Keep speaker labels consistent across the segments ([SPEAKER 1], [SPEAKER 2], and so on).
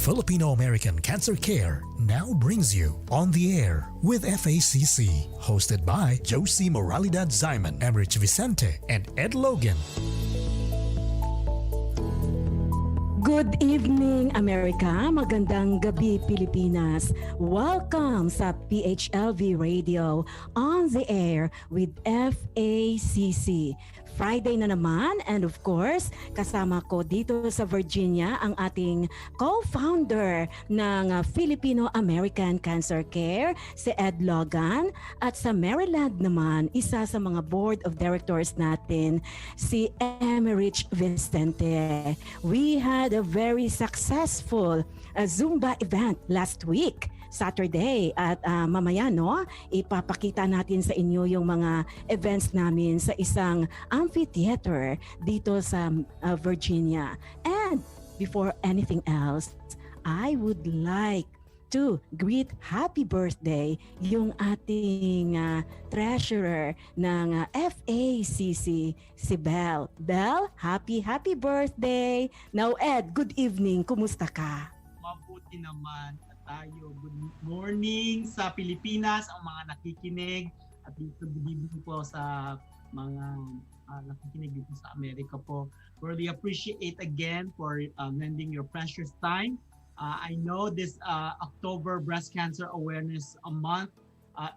[SPEAKER 1] Filipino-American Cancer Care now brings you On the Air with FACC, hosted by Josie Moralidad Simon, Emrich Vicente, and Ed Logan.
[SPEAKER 2] Good evening, America. Magandang gabi, Pilipinas. Welcome sa PHLV Radio On the Air with FACC. Friday na naman, and of course, kasama ko dito sa Virginia ang ating co-founder ng Filipino-American Cancer Care, si Ed Logan, at sa Maryland naman, isa sa mga board of directors natin, si Emrich Vicente. We had a very successful Zumba event last week, Saturday, at mamaya ipapakita natin sa inyo yung mga events namin sa isang amphitheater dito sa Virginia. And before anything else, I would like to greet happy birthday yung ating treasurer ng FACC, si Belle. Belle, happy birthday! Now Ed, good evening. Kumusta ka?
[SPEAKER 3] Mabuti naman tayo. Good morning sa Pilipinas, ang mga nakikinig, at dito good evening po sa mga nakikinig dito sa Amerika po. Really appreciate again for lending your precious time. I know this October Breast Cancer Awareness Month,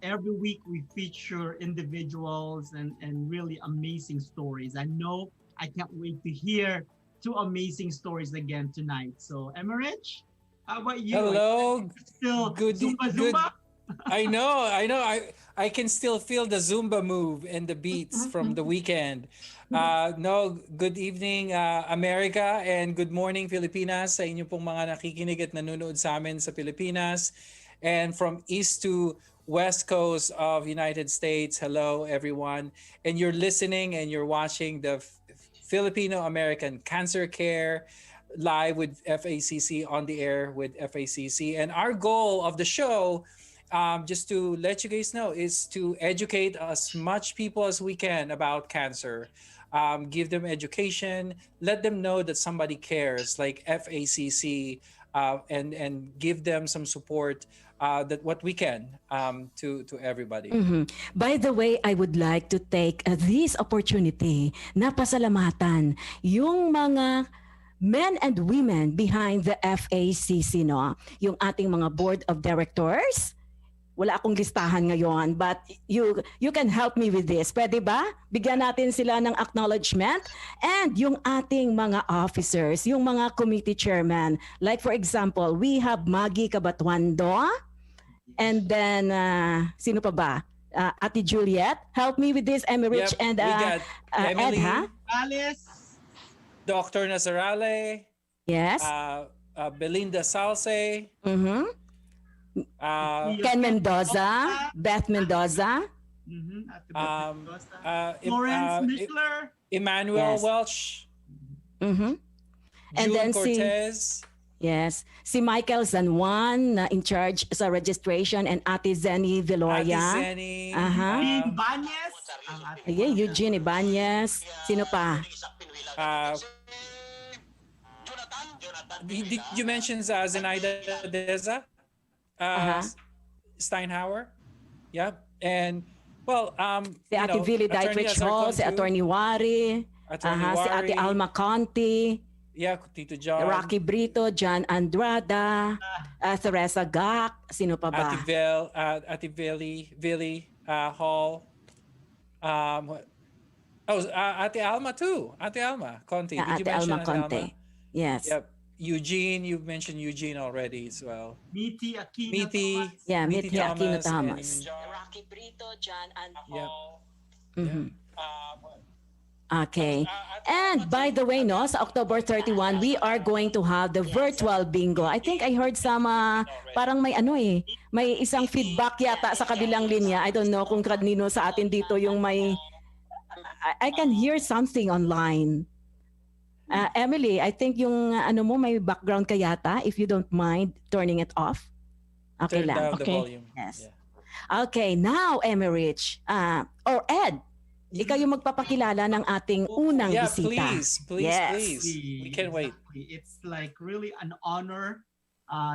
[SPEAKER 3] every week we feature individuals and really amazing stories. I know I can't wait to hear two amazing stories again tonight. So, Emrich, how about you?
[SPEAKER 4] Hello.
[SPEAKER 3] Still
[SPEAKER 4] good.
[SPEAKER 3] Zumba?
[SPEAKER 4] I know. I can still feel the Zumba move and the beats from the weekend. Good evening, America, and good morning, Filipinas, sa inyo pong mga nakikinig at nanonood sa amin sa Pilipinas. And from east to west coast of United States, hello, everyone. And you're listening and you're watching the Filipino-American Cancer Care live with FACC, on the air with FACC. And our goal of the show, just to let you guys know, is to educate as much people as we can about cancer. Give them education, let them know that somebody cares, like FACC, and give them some support, that what we can, to everybody.
[SPEAKER 2] Mm-hmm. By the way, I would like to take this opportunity na pasalamatan yung mga men and women behind the FACC, yung ating mga board of directors. Wala akong listahan ngayon, but you can help me with this. Pwede ba? Bigyan natin sila ng acknowledgement. And yung ating mga officers, yung mga committee chairman. Like for example, we have Maggie Cabatuando. And then, sino pa ba? Ate Juliet. Help me with this, Emrich.
[SPEAKER 4] Yep,
[SPEAKER 2] and
[SPEAKER 4] we got Emily,
[SPEAKER 2] Ed, ha?
[SPEAKER 3] Alice.
[SPEAKER 4] Dr. Nazarale.
[SPEAKER 2] Yes.
[SPEAKER 4] Belinda Salce.
[SPEAKER 2] Mm-hmm. Ken Mendoza, Beth Mendoza,
[SPEAKER 3] Florence Mishler,
[SPEAKER 4] Emmanuel
[SPEAKER 2] Yes.
[SPEAKER 4] Welch,
[SPEAKER 2] and
[SPEAKER 4] June
[SPEAKER 2] then
[SPEAKER 4] Cortez.
[SPEAKER 2] si Michael Zanjuan na in charge sa registration, and Ate Zenny Viloria.
[SPEAKER 4] Ate Zenny.
[SPEAKER 3] Eugene Banyes,
[SPEAKER 2] Eugene Ibanez. Sino pa?
[SPEAKER 4] Did you mention Zenaida Deza? Steinhauer? Yeah. And well,
[SPEAKER 2] Si Ate Villy Dietrich Hall, si Attorney Wari, si Ate Alma Conti,
[SPEAKER 4] yeah, Tito John,
[SPEAKER 2] Rocky Brito, John Andrada, Teresa Gak, sino pa ba?
[SPEAKER 4] Ate Villy Hall. Ate Alma too. Ate Alma Conti. Did you
[SPEAKER 2] Ate
[SPEAKER 4] mention
[SPEAKER 2] Alma Conti. Yes.
[SPEAKER 4] Yep. Eugene, you've mentioned Eugene already as well.
[SPEAKER 3] Miti Aquino.
[SPEAKER 4] Miti.
[SPEAKER 2] Yeah, Miti Aquino
[SPEAKER 4] Thomas.
[SPEAKER 2] Thomas.
[SPEAKER 5] Rocky Brito, John and
[SPEAKER 4] Yep.
[SPEAKER 2] Mhm. Okay. And by the way, sa October 31, we are going to have the virtual bingo. I think I heard some, parang may may isang feedback yata sa kabilang linya. I don't know kung kanino sa atin dito yung may, I can hear something online. Emily, I think yung may background ka yata, if you don't mind turning it off. Okay
[SPEAKER 4] Turn
[SPEAKER 2] lang.
[SPEAKER 4] down the
[SPEAKER 2] Okay.
[SPEAKER 4] volume.
[SPEAKER 2] Yes.
[SPEAKER 4] Yeah.
[SPEAKER 2] Okay, now Emrich, or Ed, ikaw yung magpapakilala ng ating unang bisita.
[SPEAKER 4] Please,
[SPEAKER 2] Yes.
[SPEAKER 4] please. We can't wait.
[SPEAKER 3] It's like really an honor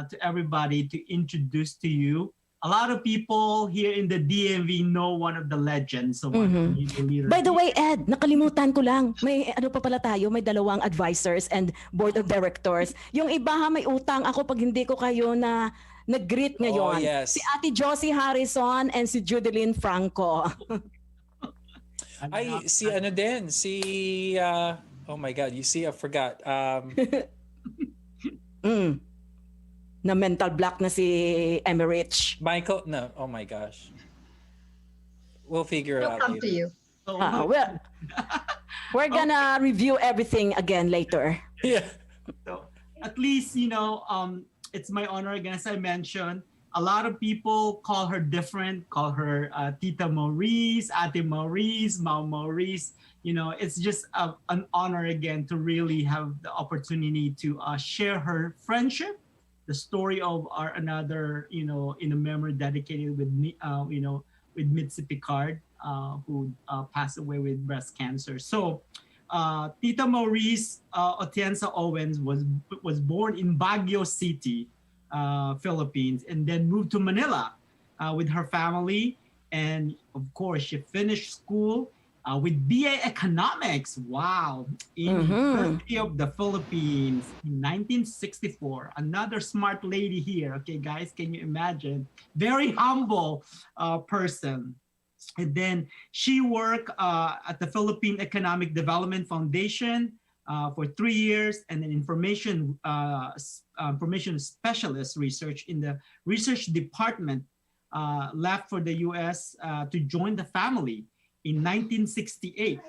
[SPEAKER 3] to everybody to introduce to you. A lot of people here in the DMV know one of the legends of our community leaders.
[SPEAKER 2] By the way, Ed, nakalimutan ko lang. May ano pa pala tayo, may dalawang advisors and board of directors. Yung iba ha, may utang ako pag hindi ko kayo na nag-greet ngayon.
[SPEAKER 4] Oh, yes.
[SPEAKER 2] Si Ate Josie Harrison and si Judeline Franco.
[SPEAKER 4] Ay, si ano din, si oh my God, you see, I forgot.
[SPEAKER 2] Na mental block na si Emerich.
[SPEAKER 4] Michael, no, oh my gosh. We'll figure it
[SPEAKER 6] It'll
[SPEAKER 4] out
[SPEAKER 6] come
[SPEAKER 4] later.
[SPEAKER 6] to you.
[SPEAKER 2] Well, we're gonna review everything again later.
[SPEAKER 4] Yeah.
[SPEAKER 3] So at least, you know, it's my honor again, as I mentioned. A lot of people call her different, call her Tita Maurice, Ate Maurice, Mao Maurice. You know, it's just an honor again to really have the opportunity to share her friendship, the story of our another, you know, in a memory dedicated with me, you know, with Mitzi Picard, who passed away with breast cancer. So, Tita Maurice Otienza Owens was born in Baguio City, Philippines, and then moved to Manila with her family. And of course, she finished school with BA Economics. Wow. In the University of the Philippines in 1964. Another smart lady here. Okay, guys, can you imagine? Very humble person. And then she worked at the Philippine Economic Development Foundation for 3 years, and then information specialist research in the research department, left for the US to join the family in 1968.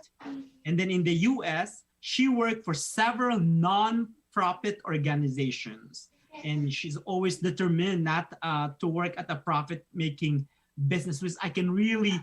[SPEAKER 3] And then in the US, she worked for several non-profit organizations. And she's always determined not to work at a profit-making business, which I can really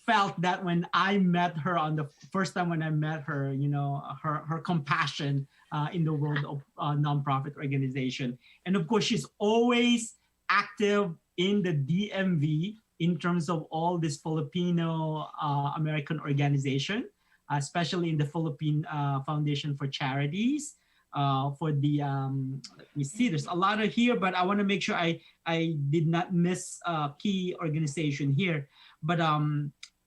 [SPEAKER 3] felt that when I met her on the first time when I met her, you know, her compassion in the world of nonprofit organization. And of course, she's always active in the DMV in terms of all this Filipino-American organization, especially in the Philippine Foundation for Charities. For the, let me see, there's a lot of here, but I want to make sure I did not miss a key organization here. But,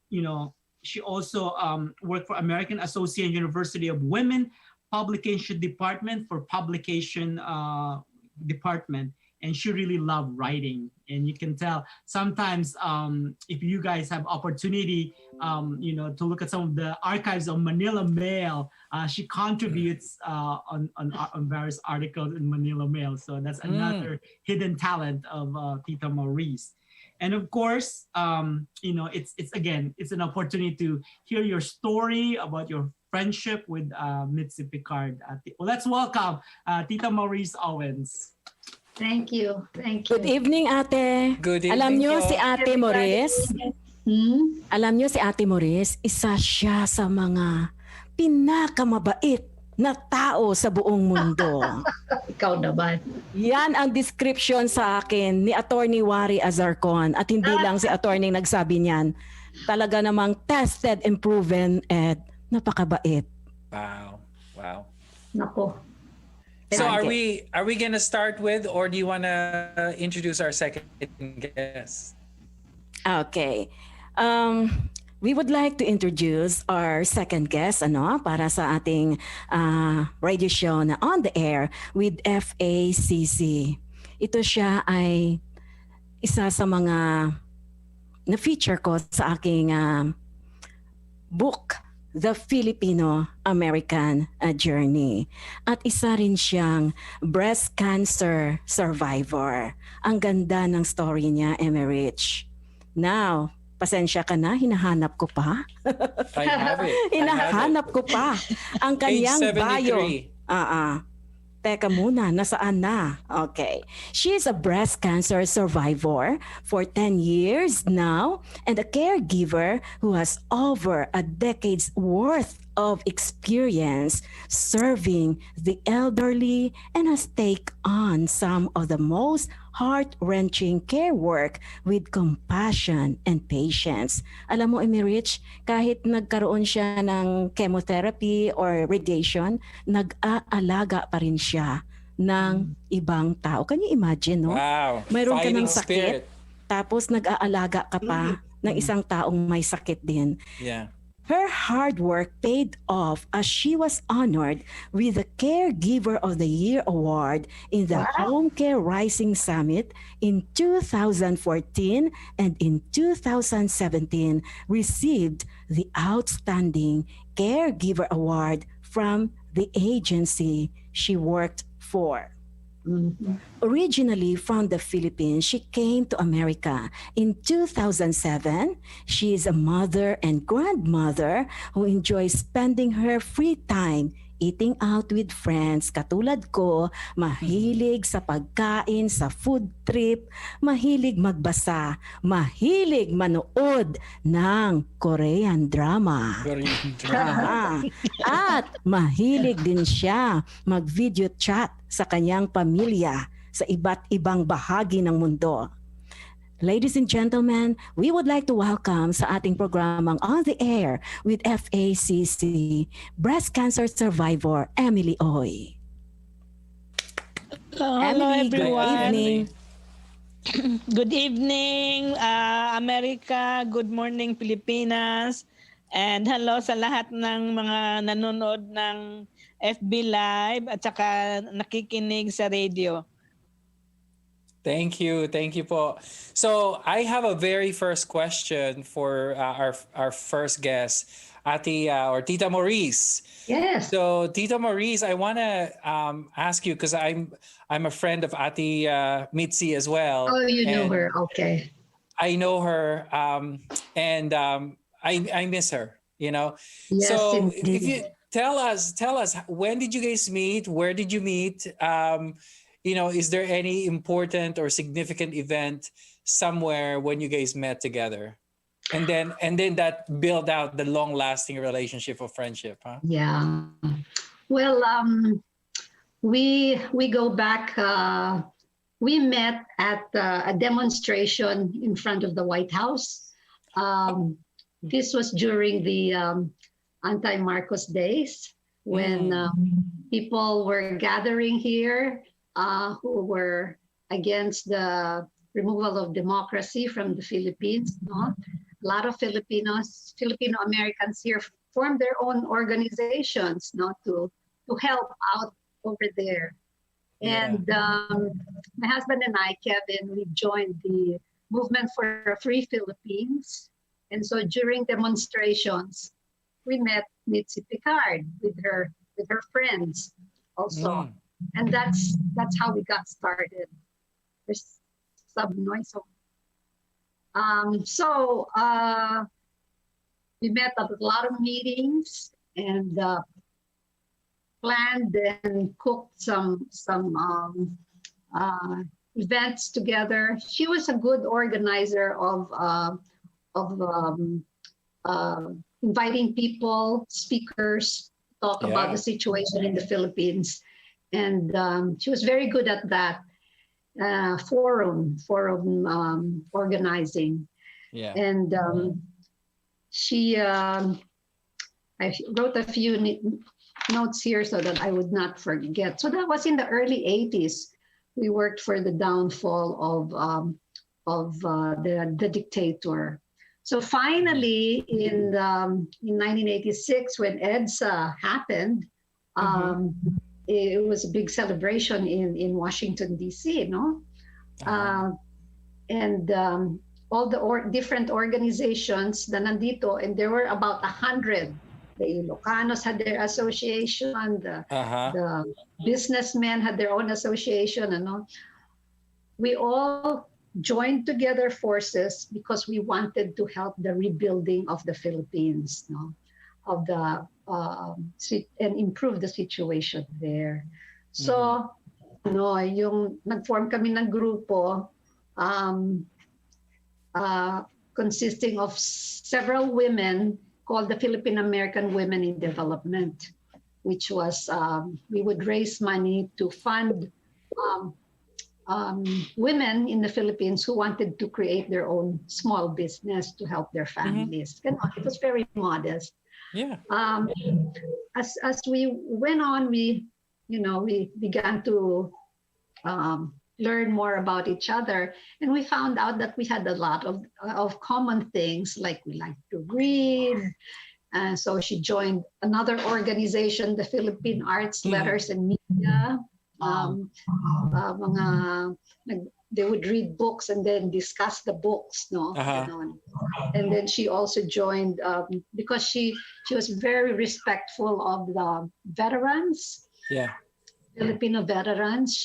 [SPEAKER 3] you know, she also worked for American Association University of Women Publication Department for Publication Department. And she really loved writing. And you can tell sometimes if you guys have opportunity, you know, to look at some of the archives of Manila Mail, she contributes on various articles in Manila Mail. So that's another hidden talent of Tita Maurice. And of course, you know, it's again, it's an opportunity to hear your story about your friendship with Mitzi Picard. Well, let's welcome Tita Maurice Owens.
[SPEAKER 6] Thank you. Thank you.
[SPEAKER 2] Good evening, ate.
[SPEAKER 4] Good evening
[SPEAKER 2] Alam nyo
[SPEAKER 4] po.
[SPEAKER 2] si Ate Maurice, alam nyo si Ate Maurice, isa siya sa mga pinakamabait na tao sa buong mundo.
[SPEAKER 6] Ikaw naman.
[SPEAKER 2] Yan ang description sa akin ni Attorney Wari Azarcon, at hindi lang si attorney nagsabi niyan. Talaga namang tested and proven at napakabait.
[SPEAKER 4] Wow. Wow.
[SPEAKER 6] Nako.
[SPEAKER 4] So are we gonna start with, or do you wanna introduce our second guest?
[SPEAKER 2] Okay. We would like to introduce our second guest, para sa ating radio show na On the Air with FACC. Ito siya ay isa sa mga na-feature ko sa aking book, The Filipino-American Journey. At isa rin siyang breast cancer survivor. Ang ganda ng story niya, Emerich. Now, pasensya ka na, hinahanap ko pa.
[SPEAKER 4] I have it.
[SPEAKER 2] Hinahanap ko pa ang kanyang bio. Teka muna, nasaan na? Okay. She is a breast cancer survivor for 10 years now and a caregiver who has over a decade's worth of experience serving the elderly and has taken on some of the most heart-wrenching care work with compassion and patience. Alam mo, Emerich, kahit nagkaroon siya ng chemotherapy or radiation, nag-aalaga pa rin siya ng ibang tao. Can you imagine, no?
[SPEAKER 4] Wow.
[SPEAKER 2] Mayroon ka ng
[SPEAKER 4] Fighting
[SPEAKER 2] sakit,
[SPEAKER 4] spirit.
[SPEAKER 2] tapos nag-aalaga ka pa ng isang taong may sakit din.
[SPEAKER 4] Yeah.
[SPEAKER 2] Her hard work paid off as she was honored with the Caregiver of the Year award in the Home Care Rising Summit in 2014, and in 2017 received the Outstanding Caregiver Award from the agency she worked for. Originally from the Philippines, she came to America in 2007. She is a mother and grandmother who enjoys spending her free time eating out with friends. Katulad ko, mahilig sa pagkain, sa food trip, mahilig magbasa, mahilig manood ng Korean drama.
[SPEAKER 4] Korean drama.
[SPEAKER 2] At mahilig din siya mag-video chat sa kanyang pamilya sa iba't ibang bahagi ng mundo. Ladies and gentlemen, we would like to welcome sa ating programang On the Air with FACC, breast cancer survivor Emily Oy.
[SPEAKER 7] Hello
[SPEAKER 2] Emily, good
[SPEAKER 7] everyone.
[SPEAKER 2] evening.
[SPEAKER 7] Good evening, America. Good morning, Pilipinas. And hello sa lahat ng mga nanonood ng FB Live at saka nakikinig sa radio.
[SPEAKER 4] Thank you po. So I have a very first question for our first guest, Ate or Tita Maurice.
[SPEAKER 6] Yes.
[SPEAKER 4] So Tita Maurice, I want to ask you because I'm a friend of Ate Mitzi as well.
[SPEAKER 6] Oh, you know
[SPEAKER 4] and
[SPEAKER 6] her. Okay.
[SPEAKER 4] I know her, and I miss her. You know.
[SPEAKER 6] Yes,
[SPEAKER 4] so
[SPEAKER 6] indeed.
[SPEAKER 4] if you tell us, when did you guys meet? Where did you meet? You know, is there any important or significant event somewhere when you guys met together? And then that build out the long-lasting relationship of friendship, huh?
[SPEAKER 6] Yeah. Well, we go back. We met at a demonstration in front of the White House. This was during the anti-Marcos days when people were gathering here who were against the removal of democracy from the Philippines. No? A lot of Filipino-Americans here formed their own organizations, no, to help out over there.
[SPEAKER 4] Yeah.
[SPEAKER 6] And my husband and I, Kevin, we joined the Movement for a Free Philippines. And so during demonstrations, we met Mitzi Picard with her friends also. And that's how we got started. There's some noise. So we met at a lot of meetings and planned and cooked some events together. She was a good organizer of inviting people, speakers, talk about the situation in the Philippines. And she was very good at that forum organizing.
[SPEAKER 4] Yeah.
[SPEAKER 6] And she, I wrote a few notes here so that I would not forget. So that was in the early 80s. We worked for the downfall of the dictator. So finally, in 1986, when EDSA happened, it was a big celebration in Washington, D.C., no? And all the different organizations na nandito, and there were about 100. The Ilocanos had their association, the businessmen had their own association, ano? We all joined together forces because we wanted to help the rebuilding of the Philippines, no? Of the and improve the situation there. So, yung nag-form kami ng grupo consisting of several women called the Filipino-American Women in Development, which was we would raise money to fund women in the Philippines who wanted to create their own small business to help their families. It was very modest.
[SPEAKER 4] Yeah.
[SPEAKER 6] As we went on, we we began to learn more about each other, and we found out that we had a lot of common things, like we like to read. And so she joined another organization, the Philippine Arts, Letters, and Media. They would read books and then discuss the books, no? Ganon. And then she also joined because she was very respectful of the veterans.
[SPEAKER 4] Yeah.
[SPEAKER 6] Filipino veterans.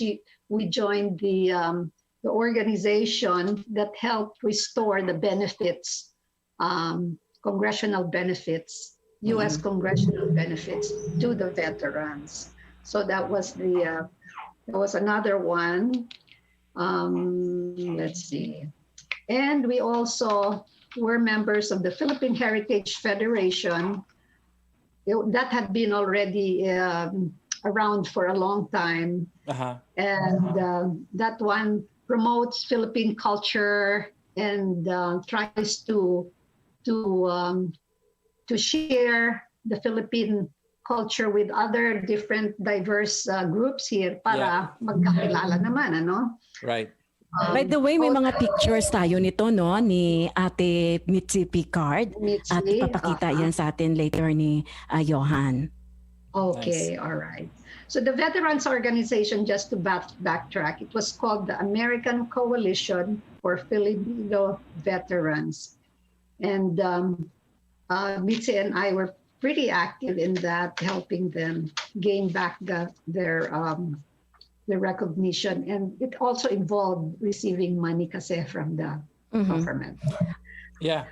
[SPEAKER 6] We joined the organization that helped restore the benefits, congressional benefits, U.S. congressional benefits to the veterans. So that was another one. Let's see. And we also were members of the Philippine Heritage Federation. That had been already around for a long time. And that one promotes Philippine culture and tries to share the Philippine culture with other different diverse groups here para magkakilala naman, ano?
[SPEAKER 4] Right.
[SPEAKER 2] By the way, may mga pictures tayo nito, no, ni Ate Mitzi Picard. At ipapakita yan sa atin later ni Johan.
[SPEAKER 6] Okay, all right. So the Veterans Organization, just to backtrack, it was called the American Coalition for Filipino Veterans. And Mitzi and I were pretty active in that, helping them gain back their recognition. And it also involved receiving money kasi from the government.
[SPEAKER 4] Yeah.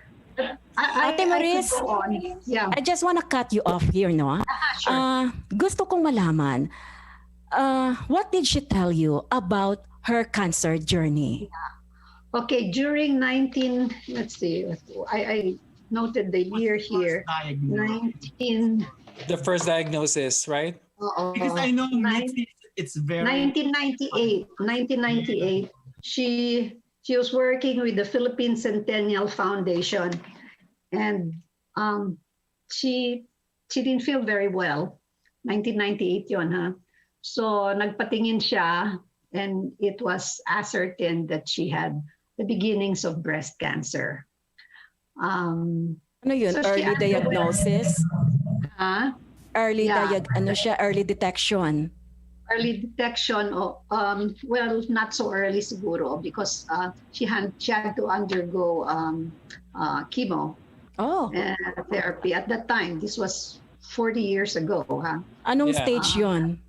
[SPEAKER 2] Ate Maris, I just want to cut you off here, no?
[SPEAKER 6] Sure.
[SPEAKER 2] Gusto kong malaman, what did she tell you about her cancer journey?
[SPEAKER 6] Okay, during let's see, I noted the year here. 19.
[SPEAKER 4] The first diagnosis, right?
[SPEAKER 3] Because I know it's very
[SPEAKER 6] 1998. 1998. She was working with the Philippine Centennial Foundation, and she didn't feel very well. 1998 yon, ha? So nagpatingin siya, and it was ascertained that she had the beginnings of breast cancer.
[SPEAKER 2] Ano yun?
[SPEAKER 6] So
[SPEAKER 2] early diagnosis? Early early detection.
[SPEAKER 6] Early detection, well, not so early siguro, because she had to undergo chemo therapy at that time. This was 40 years ago.
[SPEAKER 2] Anong stage yun?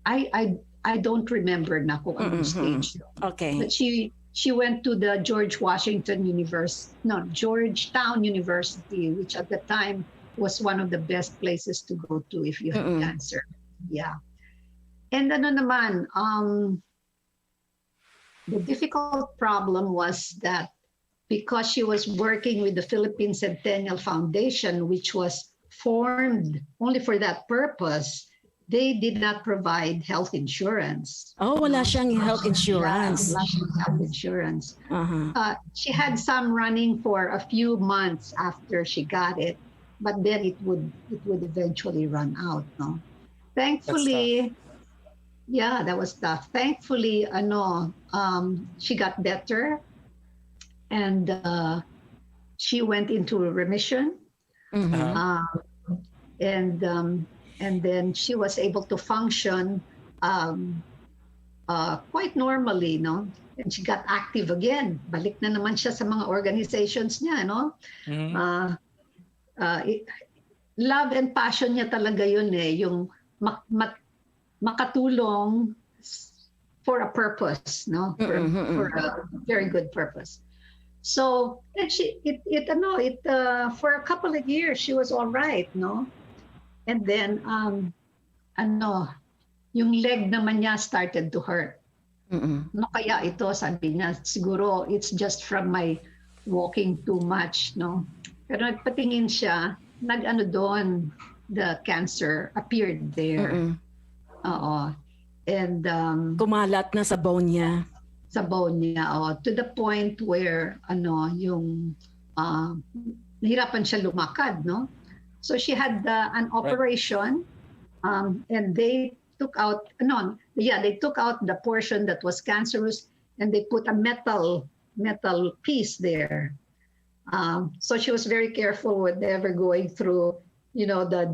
[SPEAKER 6] I don't remember na kung anong stage.
[SPEAKER 2] Okay.
[SPEAKER 6] But she went to the Georgetown University, which at the time was one of the best places to go to if you have cancer. Yeah. And ano naman, the difficult problem was that because she was working with the Philippine Centennial Foundation, which was formed only for that purpose, they did not provide health insurance.
[SPEAKER 2] Oh, wala siyang health insurance.
[SPEAKER 6] Wala siyang health insurance. She had some running for a few months after she got it, but then it would eventually run out. No, thankfully, that was tough. Thankfully, she got better, and she went into remission. And then she was able to function quite normally, no? And she got active again. Balik na naman siya sa mga organizations niya, no? Love and passion niya talaga yun yung makatulong for a purpose, no? For a very good purpose. So, and for a couple of years she was all right, no? And then, yung leg naman niya started to hurt. No, kaya ito, sabi niya, siguro it's just from my walking too much, no? Pero nagpatingin siya, doon, the cancer appeared there. And
[SPEAKER 2] kumalat na sa bone niya.
[SPEAKER 6] Sa bone niya, to the point where, nahirapan siya lumakad, no? So she had an operation And they took out, no, yeah, they took out the portion that was cancerous, and they put a metal piece there. So she was very careful with never going through, the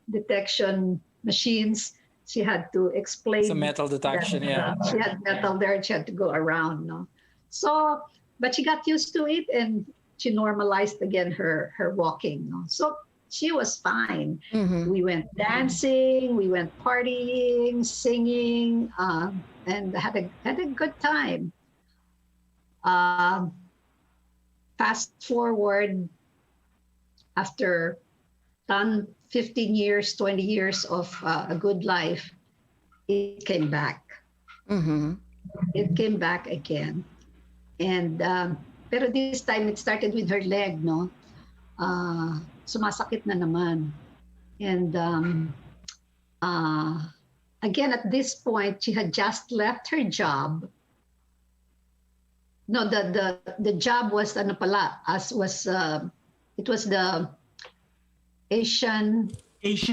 [SPEAKER 6] detection machines. She had to explain.
[SPEAKER 4] It's a metal detection, yeah.
[SPEAKER 6] She had metal there, and she had to go around, no. So, but she got used to it, and she normalized again her walking, no. So she was fine. We went dancing, we went partying, singing, and had a good time. Fast forward, after 10, 15 years, 20 years of a good life, it came back. It came back again. And pero this time it started with her leg, no? Sumasakit na naman. And again, at this point, she had just left her job. No, the job was it was the
[SPEAKER 3] Asia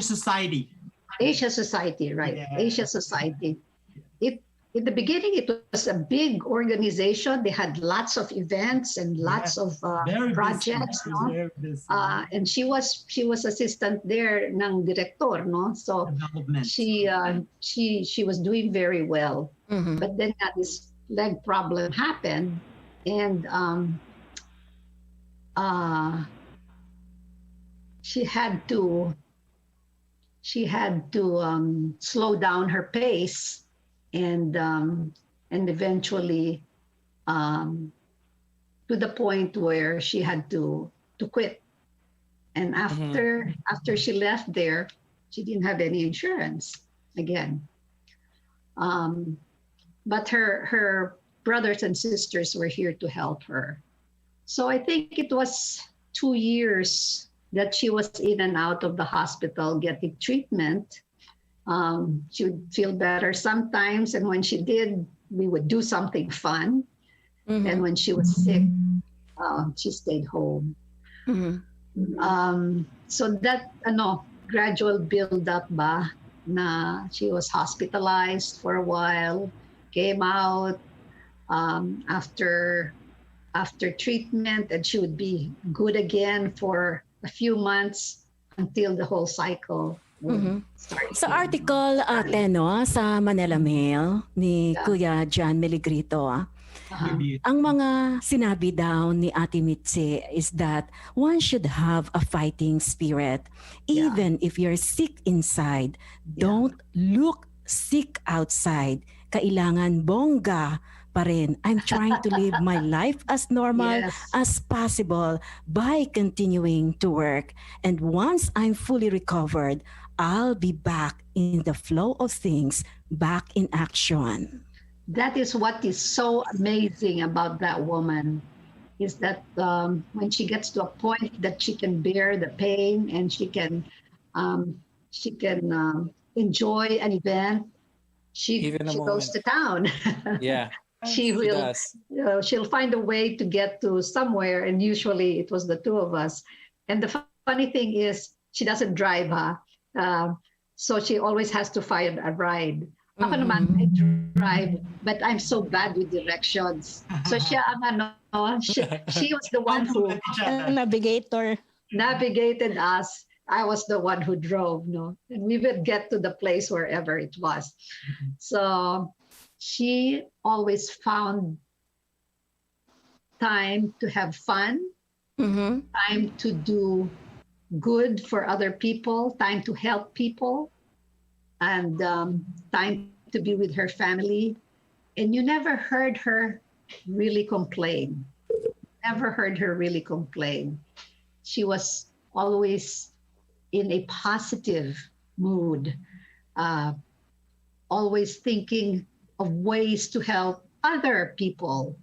[SPEAKER 3] Society.
[SPEAKER 6] Asia Society, right?
[SPEAKER 3] Yeah.
[SPEAKER 6] Asia Society. In the beginning, it was a big organization. They had lots of events and lots of projects, no? And she was assistant there ng director, no? So she was doing very well. But then this leg problem happened, and she had to slow down her pace, and eventually to the point where she had to quit. And after she left there, she didn't have any insurance again. But her brothers and sisters were here to help her. So I think it was 2 years that she was in and out of the hospital getting treatment. She would feel better sometimes, and when she did, we would do something fun. And when she was sick, she stayed home. So that gradual build up ba na she was hospitalized for a while, came out after treatment, and she would be good again for a few months until the whole cycle.
[SPEAKER 2] Sa article sa Manila Mail ni Kuya John Meligrito, ang mga sinabi daw ni Ate Mitzi is that one should have a fighting spirit. Even if you're sick inside, don't look sick outside. Kailangan bongga pa rin. I'm trying to live my life as normal as possible by continuing to work. And once I'm fully recovered, I'll be back in the flow of things, back in action.
[SPEAKER 6] That is what is so amazing about that woman, is that when she gets to a point that she can bear the pain and she can enjoy an event, she goes to town.
[SPEAKER 4] Yeah.
[SPEAKER 6] She'll find a way to get to somewhere, and usually it was the two of us. And the funny thing is, she doesn't drive, so she always has to find a ride. Ako naman, I drive, but I'm so bad with directions. So she was the one who navigated us. I was the one who drove, no? And we would get to the place wherever it was. So she always found time to have fun, time to do good for other people, time to help people, and time to be with her family. And you never heard her really complain. Never heard her really complain. She was always in a positive mood, always thinking of ways to help other people.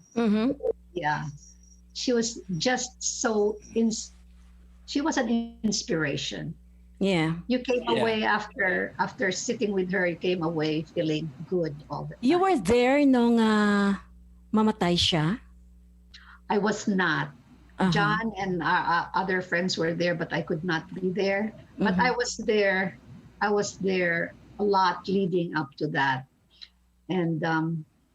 [SPEAKER 6] Yeah. She was just she was an inspiration.
[SPEAKER 2] Yeah.
[SPEAKER 6] You came away after sitting with her, you came away feeling good all the time.
[SPEAKER 2] You were there nung mamatay siya?
[SPEAKER 6] I was not. John and our other friends were there, but I could not be there. But I was there I was there a lot leading up to that. And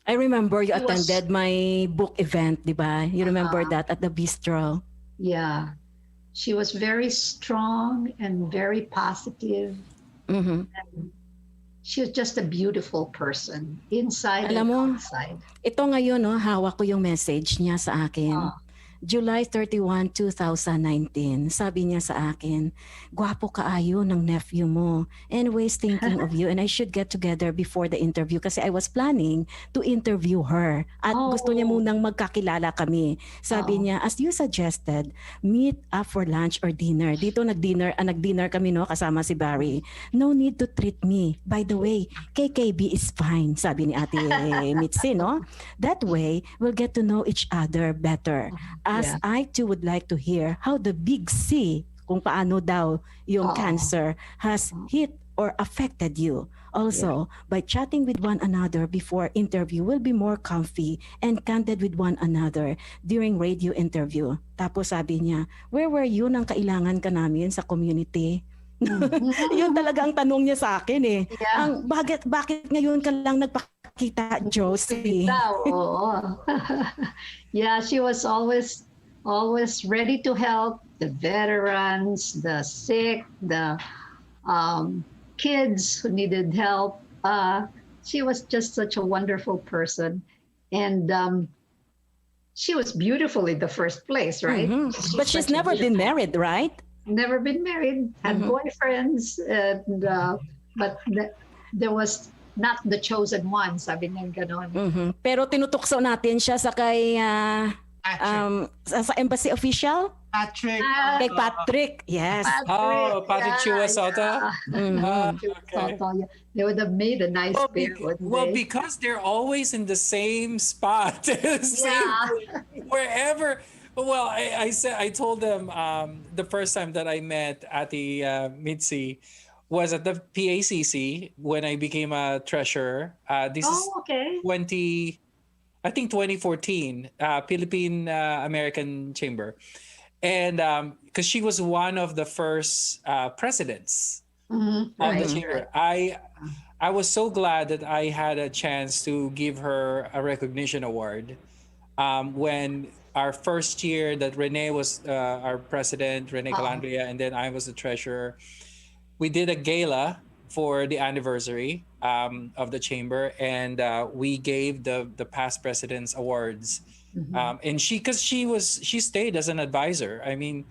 [SPEAKER 2] I remember you
[SPEAKER 6] She was-
[SPEAKER 2] attended my book event, di ba? You remember that at the bistro?
[SPEAKER 6] yeah, she was very strong and very positive.
[SPEAKER 2] Mhm.
[SPEAKER 6] She was just a beautiful person, inside
[SPEAKER 2] Alam mo,
[SPEAKER 6] and outside.
[SPEAKER 2] ito ngayon, no, hawak ko yung message niya sa akin.
[SPEAKER 6] Ah.
[SPEAKER 2] July 31, 2019, sabi niya sa akin, "Gwapo kaayo ng nephew mo. Anyways, thinking of you and I should get together before the interview kasi I was planning to interview her. At gusto niya munang magkakilala kami. Sabi niya, as you suggested, meet up for lunch or dinner. Dito nag-dinner kami, no, kasama si Barry. No need to treat me. By the way, KKB is fine," sabi ni Ate Mitzi, no? That way, we'll get to know each other better. As
[SPEAKER 6] Yeah.
[SPEAKER 2] I too would like to hear how the big C, kung paano daw yung cancer has hit or affected you. Also, by chatting with one another before interview, will be more comfy and candid with one another during radio interview. Tapos sabi niya, where were you nang kailangan ka namin sa community? Yun talaga ang tanong niya sa akin eh.
[SPEAKER 6] Yeah.
[SPEAKER 2] Ang bakit ngayon ka lang nagpakita, Josie?
[SPEAKER 6] Oo. Yeah, she was always ready to help the veterans, the sick, the kids who needed help. She was just such a wonderful person, and she was beautiful in the first place, right?
[SPEAKER 2] But she's never been married, right?
[SPEAKER 6] Never been married, had boyfriends, and but there was not the chosen one, sabi niya ganon.
[SPEAKER 2] Pero tinutukso natin siya sa kay sa embassy official,
[SPEAKER 3] Patrick.
[SPEAKER 2] kay Patrick. Yes.
[SPEAKER 4] Patrick Chua Soto.
[SPEAKER 6] Okay. They would have made a nice pair, wouldn't
[SPEAKER 4] Well,
[SPEAKER 6] they?
[SPEAKER 4] because they're always in the same spot, wherever. Well, I told them the first time that I met Ati Mitzi was at the PACC when I became a treasurer. This is
[SPEAKER 6] Okay.
[SPEAKER 4] 2014, Filipino-American Chamber. And because she was one of the first presidents of the chamber. I was so glad that I had a chance to give her a recognition award when our first year that Rene was our president, Rene Calandria, and then I was the treasurer. We did a gala for the anniversary of the chamber, and we gave the past presidents awards. And she stayed as an advisor. I mean,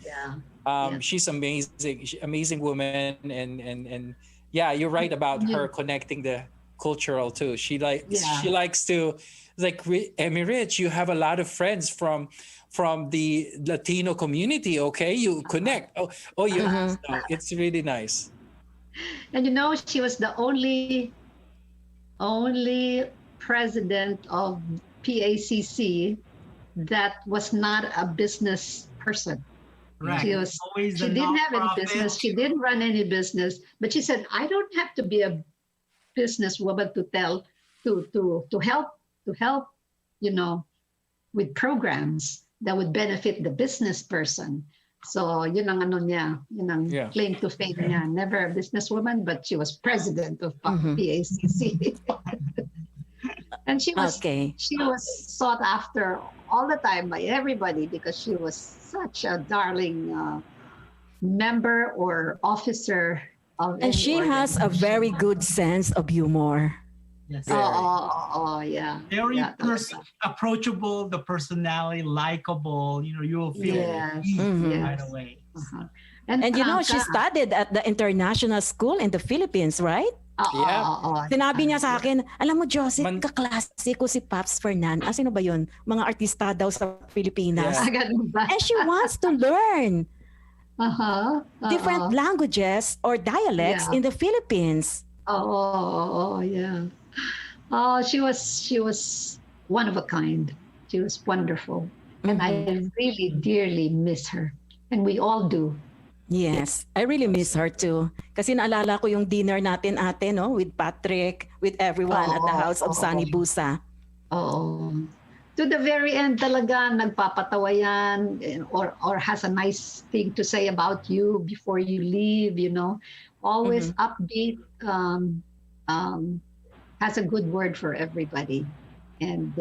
[SPEAKER 4] she's amazing woman, and yeah, you're right about her connecting the cultural too. She likes to, like, Emmy Rich, you have a lot of friends from the Latino community. Okay, you connect. No, it's really nice.
[SPEAKER 6] And she was the only president of PACC that was not a business person.
[SPEAKER 3] Right.
[SPEAKER 6] She didn't have any business. She didn't run any business. But she said, I don't have to be a businesswoman to help, with programs that would benefit the business person. So yun ang claim to fame niya. Never a businesswoman, but she was president of PACC. And she was sought after all the time by everybody because she was such a darling member or officer of.
[SPEAKER 2] And she has a very good sense of humor.
[SPEAKER 3] Yes.
[SPEAKER 6] Yeah.
[SPEAKER 3] Very approachable, the personality, likable. You'll feel right away.
[SPEAKER 6] And
[SPEAKER 2] she studied at the international school in the Philippines, right? Sinabi niya sa akin, alam mo, Joseph, kaklase ko si Paps Fernandez. Sino ba yun? Mga artista daw sa Pilipinas. And she wants to learn different languages or dialects in the Philippines.
[SPEAKER 6] Yeah. She was one of a kind. She was wonderful. And I really dearly miss her. And we all do.
[SPEAKER 2] Yes, I really miss her too. Kasi naalala ko yung dinner natin, ate, no? With Patrick, with everyone at the house of Sunny Busa.
[SPEAKER 6] to the very end talaga nagpapatawa yan, or has a nice thing to say about you before you leave, you know. Always upbeat, has a good word for everybody, and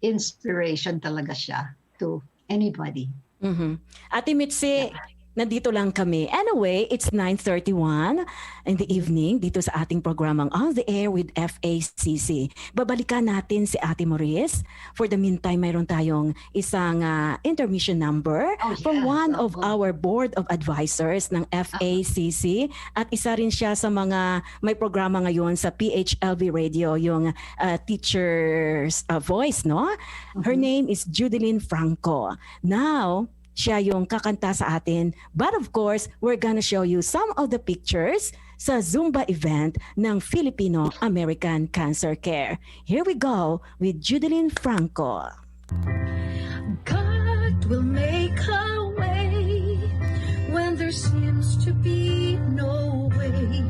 [SPEAKER 6] inspiration talaga siya to anybody.
[SPEAKER 2] Ate Mitzi, nandito lang kami. Anyway, it's 9:31 in the evening dito sa ating programang On the Air with FACC. Babalikan natin si Ate Maurice. For the meantime, mayroon tayong isang intermission number from one of our board of advisors ng FACC, at isa rin siya sa mga may programa ngayon sa PHLV Radio, yung teacher's voice, no? Her name is Judeline Franco. Now, siya yung kakanta sa atin. But of course, we're gonna show you some of the pictures sa Zumba event ng Filipino-American Cancer Care. Here we go with Judeline Franco.
[SPEAKER 8] God will make a way when there seems to be no way.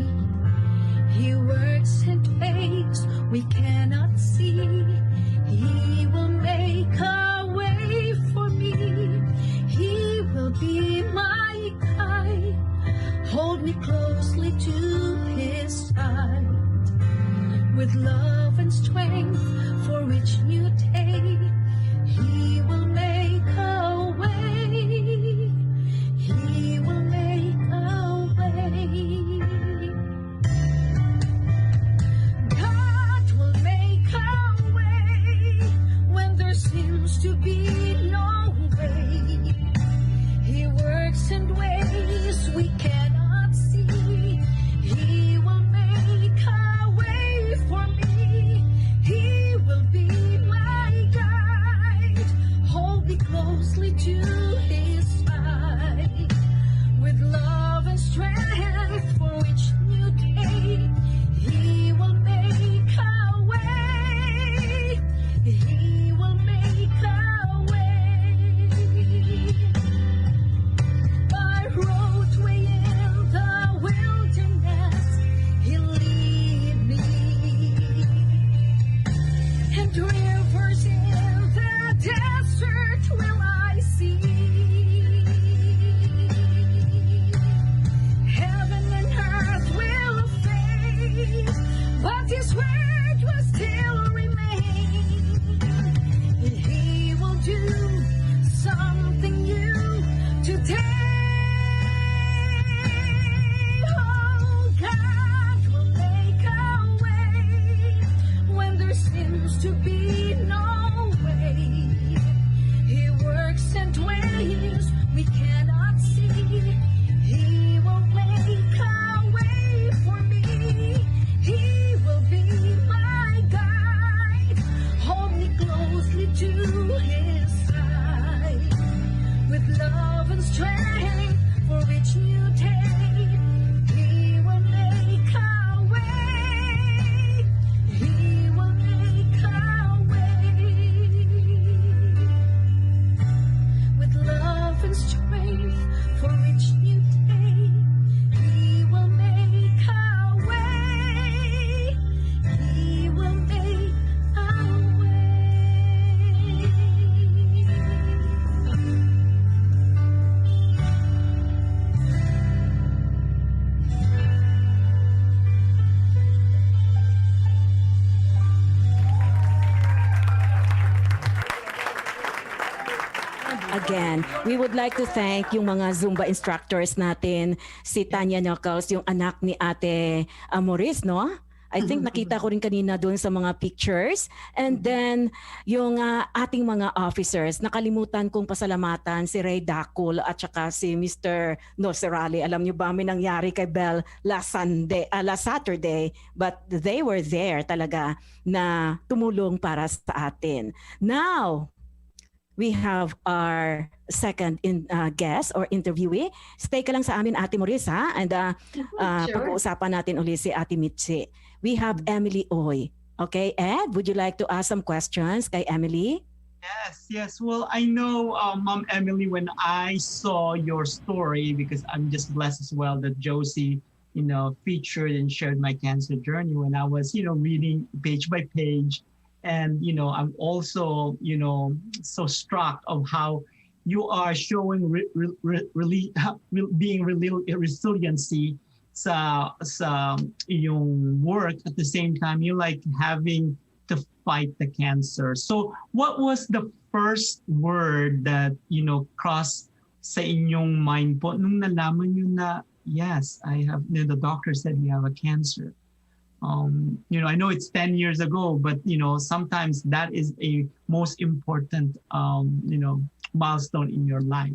[SPEAKER 8] He works in ways we cannot see. He will make a way for me. He will be my guide, hold me closely to his side, with love and strength for each new day. He will make a way, he will make a way. God will make a way when there seems to be no way. He works in ways we cannot see. He will make a way for me. He will be my guide, hold me closely to his side, with love and strength for each new day. He will make a way. He will make a way. Roadway in the wilderness, he'll lead me, and rivers in the desert will I see. Heaven and earth will fade, but his word will still remain. He will do something new today. Seems to be no way. He works in ways we cannot see. He will make a way for me. He will be my guide, hold me closely to his side, with love and strength for each new day. He will make a way. He will make a way, with love and strength for each new day. He will make a way. He will make a way.
[SPEAKER 2] Again, we would like to thank yung mga Zumba instructors natin, si Tanya Knuckles, yung anak ni Ate Maurice, no? I think nakita ko rin kanina doon sa mga pictures. And then, yung ating mga officers, nakalimutan kong pasalamatan si Ray Dacul at saka si Mr. Nocerali. Alam niyo ba, may nangyari kay Bell last Saturday, but they were there talaga na tumulong para sa atin. Now, we have our second guest or interviewee. Stay ka lang sa amin, Ate Maurice, ha? And
[SPEAKER 6] Sure.
[SPEAKER 2] pag-uusapan natin uli si Ate Mitzi. We have Emily Oy. Okay, Ed, would you like to ask some questions kay Emily?
[SPEAKER 3] Yes. Well, I know, Mom Emily, when I saw your story, because I'm just blessed as well that Josie, featured and shared my cancer journey when I was, reading page by page. And I'm also so struck of how you are showing really being really resiliency sa yung work. At the same time, you like having to fight the cancer. So what was the first word that crossed sa inyong mind po nung nalaman nyo na yes, I have, the doctor said you have a cancer? I know it's 10 years ago, but sometimes that is a most important milestone in your life.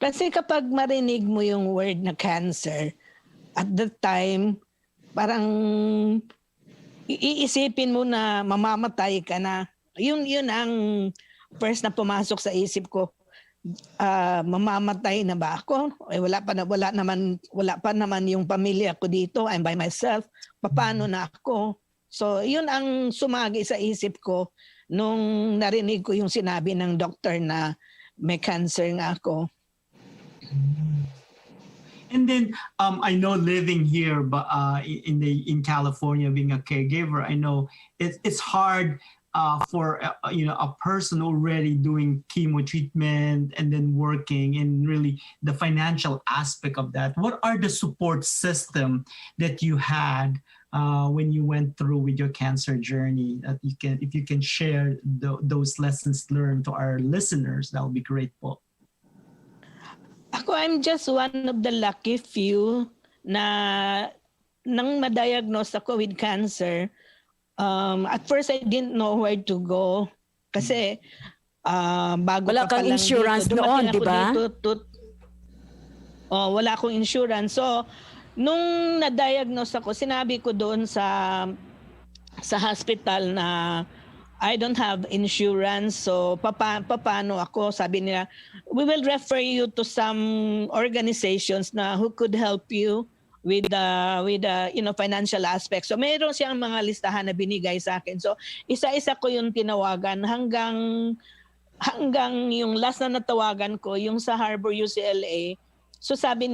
[SPEAKER 7] Kasi kapag marinig mo yung word na cancer, at the time, parang iisipin mo na mamamatay ka na. Yun ang first na pumasok sa isip ko. Mamamatay na ba ako? Wala pa naman yung pamilya ko dito. I'm by myself. Paano na ako? So, yun ang sumagi sa isip ko nung narinig ko yung sinabi ng doctor na may cancer nga ako.
[SPEAKER 3] And then I know living here, but in California, being a caregiver, I know it's hard for a person already doing chemo treatment and then working, and really the financial aspect of that. What are the support system that you had when you went through with your cancer journey? That if you can share those lessons learned to our listeners, that would be great po.
[SPEAKER 7] I'm just one of the lucky few na nang ma-diagnose ako with cancer. At first, I didn't know where to go. Kasi bago
[SPEAKER 2] wala
[SPEAKER 7] pa
[SPEAKER 2] kang
[SPEAKER 7] lang
[SPEAKER 2] insurance
[SPEAKER 7] dito,
[SPEAKER 2] noon, di ba?
[SPEAKER 7] Wala akong insurance. So, nung na-diagnose ako, sinabi ko doon sa hospital na I don't have insurance. So, paano ako? Sabi nila, we will refer you to some organizations na who could help you with financial aspects. So mayroon siyang mga listahan na binigay sa akin. So isa-isa ko yung tinawagan hanggang yung last na natawagan ko yung sa Harbor UCLA. So sabi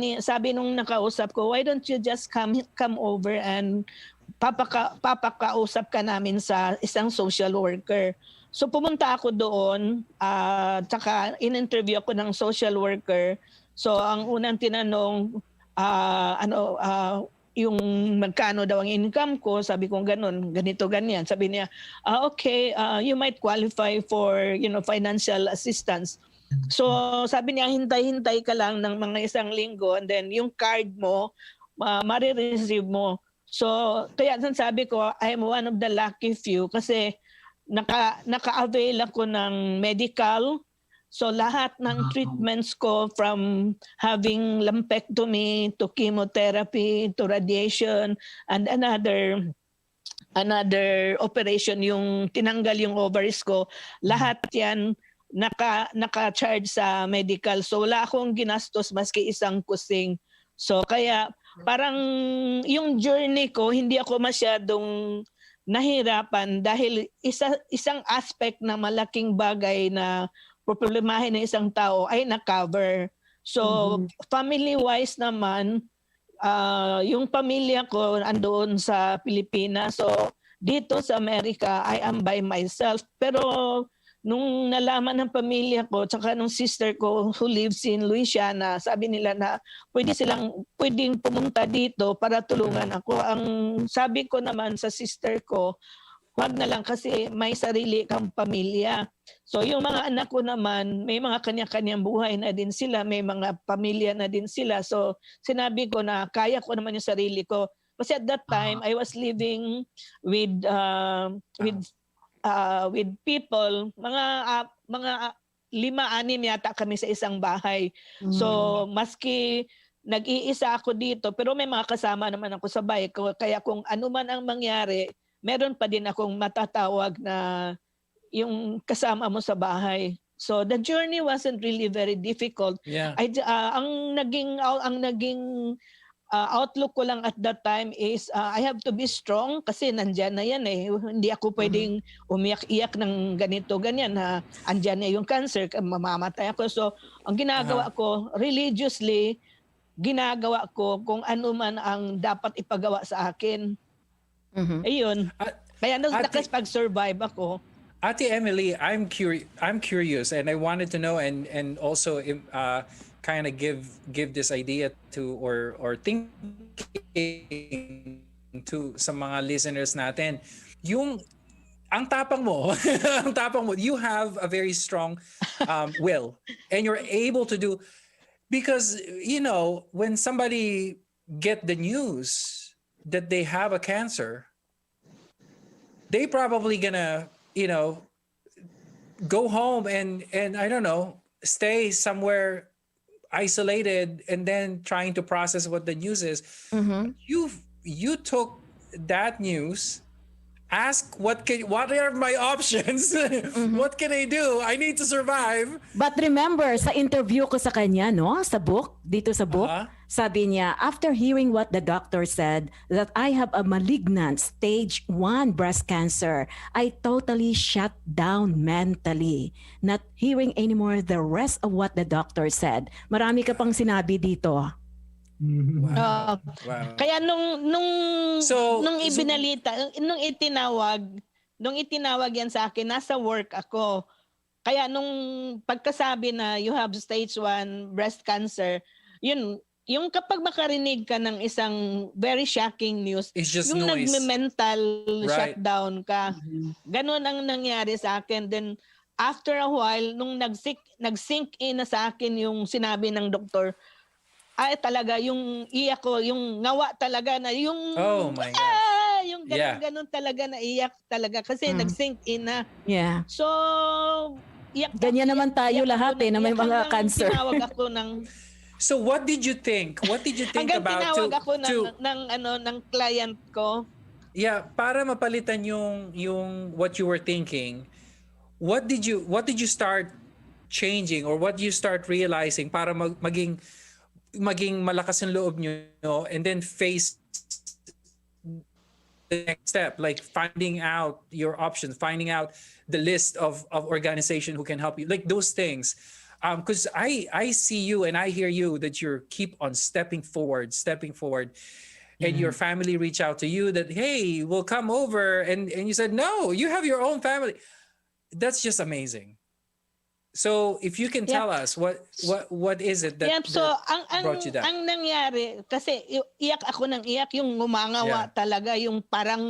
[SPEAKER 7] nung nakausap ko, why don't you just come over and papakausap ka namin sa isang social worker. So pumunta ako doon, tsaka in-interview ako ng social worker. So ang unang tinanong, yung magkano daw ang income ko, sabi ko ganito, ganyan. Sabi niya, okay, you might qualify for financial assistance. So sabi niya, hintay-hintay ka lang ng mga isang linggo, and then yung card mo, marireceive mo. So kaya sabi ko, I am one of the lucky few kasi naka-avail ako ng medical. So lahat ng treatments ko, from having lumpectomy to chemotherapy to radiation and another operation, yung tinanggal yung ovaries ko, lahat yan naka-charge sa medical. So wala akong ginastos maski isang kusing. So kaya parang yung journey ko, hindi ako masyadong nahirapan dahil isang aspect na malaking bagay na problemahin ng isang tao ay na-cover. So, family-wise naman, yung pamilya ko andoon sa Pilipinas. So, dito sa Amerika, I am by myself. Pero, nung nalaman ng pamilya ko, tsaka nung sister ko who lives in Louisiana, sabi nila na pwedeng pumunta dito para tulungan ako. Ang sabi ko naman sa sister ko, wag na lang kasi may sarili kang pamilya. So yung mga anak ko naman, may mga kanya-kanyang buhay na din sila, may mga pamilya na din sila. So sinabi ko na kaya ko naman yung sarili ko. Kasi at that time, I was living with people, mga 5-6 yata kami sa isang bahay. So maski nag-iisa ako dito, pero may mga kasama naman ako sa bahay ko. Kaya kung ano man ang mangyari, meron pa din akong matatawag na yung kasama mo sa bahay. So the journey wasn't really very difficult.
[SPEAKER 4] Yeah.
[SPEAKER 7] Ang naging outlook ko lang at that time is I have to be strong kasi nandyan na yan eh. Hindi ako pwedeng umiyak-iyak ng ganito, ganyan na andyan na yung cancer, mamamatay ako. So ang ginagawa ko, religiously, ginagawa ko kung ano man ang dapat ipagawa sa akin.
[SPEAKER 2] Mhm.
[SPEAKER 7] Ayun. Kaya
[SPEAKER 4] Ate,
[SPEAKER 7] nakapag-survive ako.
[SPEAKER 4] Ate Emily, I'm curious, and I wanted to know, and also kind of give this idea to or thinking to sa mga listeners natin. Yung ang tapang mo, ang tapang mo, you have a very strong will, and you're able to do, because when somebody get the news that they have a cancer, they probably gonna go home and I don't know, stay somewhere isolated and then trying to process what the news is. You took that news, ask what are my options? What can I do? I need to survive.
[SPEAKER 2] But remember, sa interview ko sa kanya, no, sa book, dito sa book,
[SPEAKER 4] Uh-huh.
[SPEAKER 2] sabi niya, after hearing what the doctor said, that I have a malignant stage 1 breast cancer, I totally shut down mentally, not hearing anymore the rest of what the doctor said. Marami ka pang sinabi dito.
[SPEAKER 4] Wow.
[SPEAKER 7] Kaya nung
[SPEAKER 4] So-
[SPEAKER 7] ibinalita, nung itinawag yan sa akin, nasa work ako. Kaya nung pagkasabi na you have stage 1 breast cancer, yun, yung kapag makarinig ka ng isang very shocking news,
[SPEAKER 4] It's just
[SPEAKER 7] yung
[SPEAKER 4] noise.
[SPEAKER 7] nagme-mental
[SPEAKER 4] Right.
[SPEAKER 7] shutdown ka. Ganon ang nangyari sa akin. Then after a while, nung nag-sink in na sa akin yung sinabi ng doktor, ay talaga yung iyak ko, yung ngawa talaga na yung
[SPEAKER 4] Oh my gosh.
[SPEAKER 7] yung
[SPEAKER 4] Yeah.
[SPEAKER 7] ganun talaga na iyak talaga kasi nag-sink in na.
[SPEAKER 2] Yeah.
[SPEAKER 7] So iyak.
[SPEAKER 2] Ganyan naman tayo lahat na may mga cancer.
[SPEAKER 7] Tinawag ako ng
[SPEAKER 4] So what did you think? What did you think
[SPEAKER 7] hanggang
[SPEAKER 4] about
[SPEAKER 7] tinawag ako
[SPEAKER 4] to
[SPEAKER 7] ng client ko.
[SPEAKER 4] yeah, para mapalitan yung what you were thinking? What did you start changing, or what you start realizing para maging malakas ang loob nyo and then face the next step, like finding out your options, finding out the list of organization who can help you, like those things. Because I see you and I hear you that you keep on stepping forward, and your family reach out to you that, hey, we'll come over, and you said no, you have your own family. That's just amazing. So if you can tell us what is it that,
[SPEAKER 7] So
[SPEAKER 4] that brought you down?
[SPEAKER 7] ang nangyari kasi iyak ako ng iyak, yung ngumangawa talaga, yung parang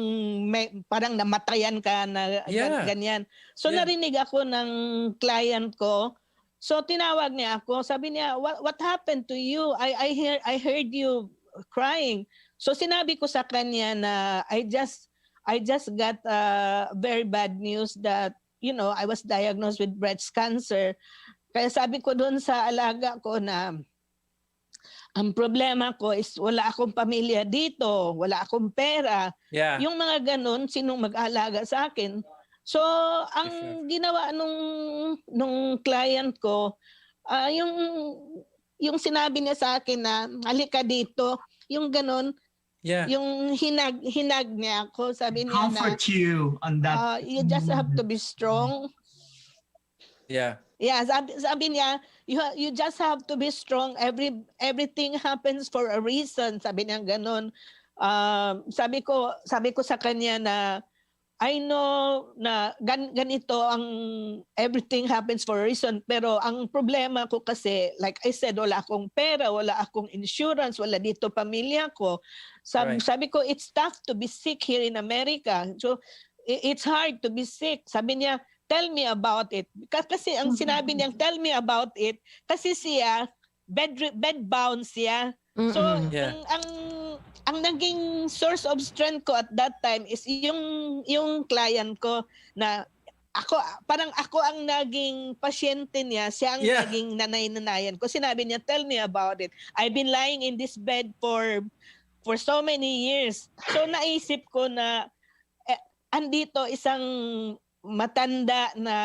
[SPEAKER 7] namatayan ka na ganyan. So narinig ako ng client ko. So tinawag niya ako, sabi niya, what happened to you? I heard you crying. So sinabi ko sa kanya na I just got very bad news that I was diagnosed with breast cancer. Kaya sabi ko doon sa alaga ko na ang problema ko is wala akong pamilya dito, wala akong pera.
[SPEAKER 4] Yeah.
[SPEAKER 7] Yung mga ganun, sinong mag-aalaga sa akin? So, ang ginawa nung client ko, yung sinabi niya sa akin na halika dito, yung ganun, yung hinag niya ako, sabi niya
[SPEAKER 3] Comfort you on that.
[SPEAKER 7] you just have to be strong.
[SPEAKER 4] Yeah.
[SPEAKER 7] Yeah, sabi niya, you just have to be strong. Everything happens for a reason. Sabi niya ganun. Sabi ko sa kanya na I know na ganito ang everything happens for a reason, pero ang problema ko kasi, like I said, wala akong pera, wala akong insurance, wala dito pamilya ko. Sabi ko, it's tough to be sick here in America. So it's hard to be sick. Sabi niya, tell me about it. Kasi ang sinabi niya, tell me about it, kasi siya bedbound siya. So ang naging source of strength ko at that time is yung client ko na ako ang naging pasyente niya, siya ang naging nanay-nanayan ko. Sinabi niya, tell me about it. I've been lying in this bed for so many years. So naisip ko na andito isang matanda na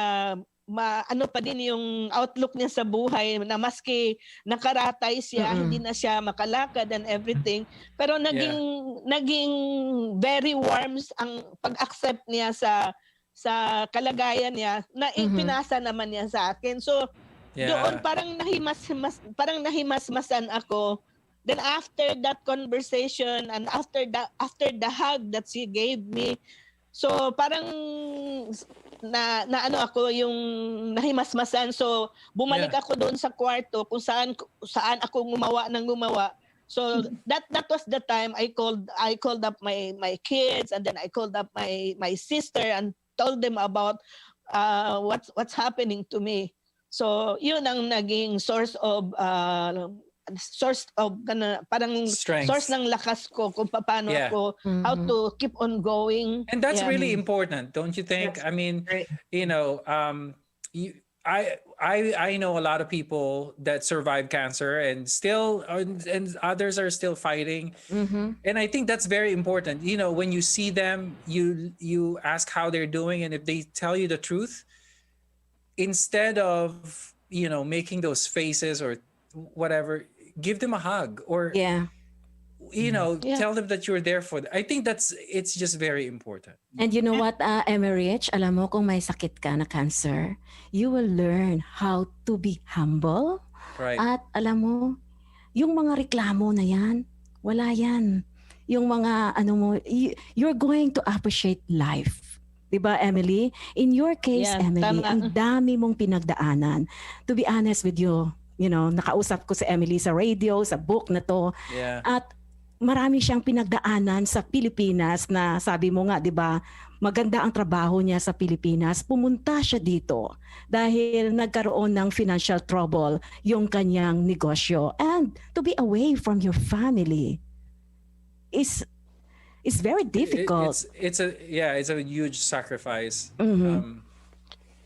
[SPEAKER 7] ano pa din yung outlook niya sa buhay, na maski nakaratay siya, hindi na siya makalakad and everything, pero naging very warm ang pag-accept niya sa kalagayan niya na pinasa naman niya sa akin. So doon parang nahimasmasan ako then after that conversation and after the hug that she gave me, so parang na ano ako yung nahimasmasan. So bumalik ako doon sa kwarto kung saan ako gumawa. So that was the time I called up my kids, and then I called up my sister and told them about what's happening to me. So yun ang naging source of parang
[SPEAKER 4] Strength.
[SPEAKER 7] source ng lakas ko kung paano
[SPEAKER 4] Yeah.
[SPEAKER 7] ako how to keep on going.
[SPEAKER 4] And that's really important, don't you think? I mean, you know, I know a lot of people that survive cancer and others are still fighting. And I think that's very important. You know, when you see them, you ask how they're doing, and if they tell you the truth, instead of, you know, making those faces or whatever, give them a hug or you know, tell them that you're there for them. I think it's just very important.
[SPEAKER 2] And you know what, Emerich, alam mo kung may sakit ka na cancer, you will learn how to be humble.
[SPEAKER 4] Right.
[SPEAKER 2] At alam mo, yung mga reklamo na yan, wala yan. Yung mga you're going to appreciate life. Diba, Emily? In your case, Emily, ang dami mong pinagdaanan. To be honest with you, you know, nakausap ko si Emily sa radio, sa book na to.
[SPEAKER 4] Yeah.
[SPEAKER 2] At marami siyang pinagdaanan sa Pilipinas na sabi mo nga, 'di ba? Maganda ang trabaho niya sa Pilipinas. Pumunta siya dito dahil nagkaroon ng financial trouble yung kanyang negosyo, and to be away from your family is very difficult.
[SPEAKER 4] It's a huge sacrifice.
[SPEAKER 2] Mm-hmm.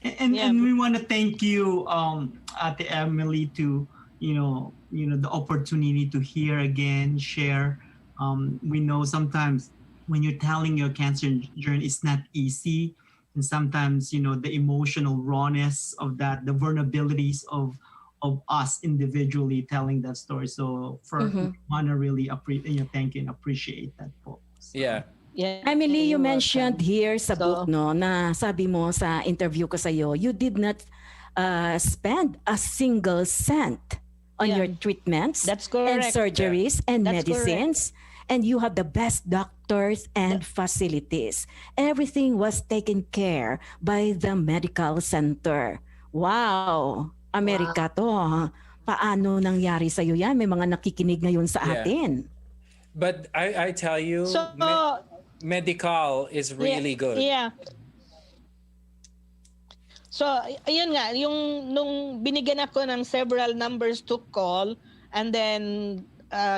[SPEAKER 3] And we want to thank you, Ate Emily, to you know the opportunity to hear again, share. We know sometimes when you're telling your cancer journey, it's not easy, and sometimes you know the emotional rawness of that, the vulnerabilities of us individually telling that story. So want to really thank you and appreciate that, folks.
[SPEAKER 4] Yeah.
[SPEAKER 2] Emily, you mentioned here sa book, no, na sabi mo sa interview ko sa iyo, you did not spend a single cent on your treatments.
[SPEAKER 7] That's correct.
[SPEAKER 2] And surgeries and
[SPEAKER 7] That's
[SPEAKER 2] medicines. Correct. And you have the best doctors and facilities. Everything was taken care by the medical center. Wow! Amerika to. Paano nangyari sa iyo yan? May mga nakikinig ngayon sa atin.
[SPEAKER 4] But I tell you, medical is really good.
[SPEAKER 7] Yeah. So, ayun nga, nung binigyan ako ng several numbers to call, and then